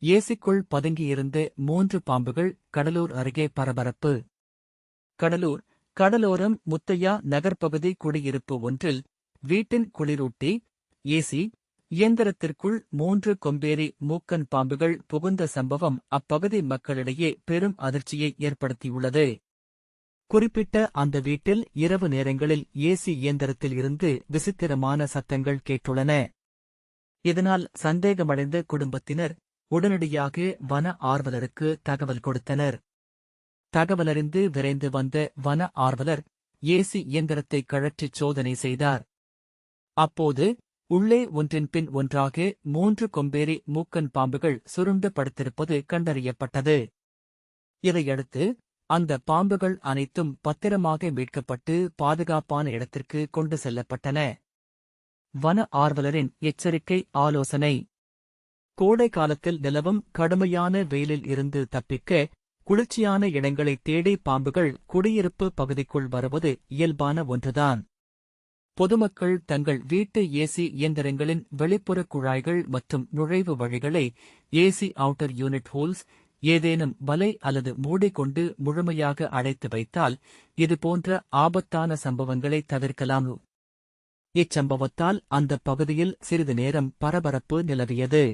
ஏசிக்குள் பதுங்கியிருந்து 3 பாம்புகள் கடலூர் அருகே பரபரப்பு. கடலூர் கடலோரம் முத்தையா நகர்ப்பகுதி குடியிருப்பு ஒன்றில் வீட்டின் குளிரூட்டி ஏசி இயந்திரத்திற்குள் 3 கொம்பேரி மூக்கன் பாம்புகள் புகுந்த சம்பவம் அப்பகுதி மக்களிடையே பெரும் அதிர்ச்சியை ஏற்படுத்தியுள்ளது. குறிப்பிட்ட அந்த வீட்டில் இரவு நேரங்களில் ஏசி இயந்திரத்தில் இருந்து விசித்திரமான சத்தங்கள் கேட்டுள்ளன. இதனால் சந்தேகமடைந்த குடும்பத்தினர் உடனடியாக வன ஆர்வலருக்கு தகவல் கொடுத்தனர். தகவலறிந்து விரைந்து வந்த வன ஆர்வலர் ஏசி இயந்திரத்தை கழற்றிச் சோதனை செய்தார். அப்போது உள்ளே ஒன்றின் பின் ஒன்றாக 3 கொம்பேரி மூக்கன் பாம்புகள் சுருண்டு படுத்திருப்பது கண்டறியப்பட்டது. இதையடுத்து அந்த பாம்புகள் அனைத்தும் பத்திரமாக மீட்கப்பட்டு பாதுகாப்பான இடத்திற்கு கொண்டு செல்லப்பட்டன. வன ஆர்வலரின் எச்சரிக்கை ஆலோசனை: கோடை காலத்தில் நிலவும் கடுமையான வெயிலில் இருந்து தப்பிக்க குளிர்ச்சியான இடங்களை தேடி பாம்புகள் குடியிருப்பு பகுதிக்குள் வருவது இயல்பான ஒன்றுதான். பொதுமக்கள் தங்கள் வீட்டு ஏசி இயந்திரங்களின் வெளிப்புற குழாய்கள் மற்றும் நுழைவு வழிகளை ஏசி அவுட்டர் யூனிட் ஹோல்ஸ் ஏதேனும் வலை அல்லது மூடிக்கொண்டு முழுமையாக அடைத்து வைத்தால் இதுபோன்ற ஆபத்தான சம்பவங்களை தவிர்க்கலாம். இச்சம்பவத்தால் அந்த பகுதியில் சிறிது நேரம் பரபரப்பு நிலவியது.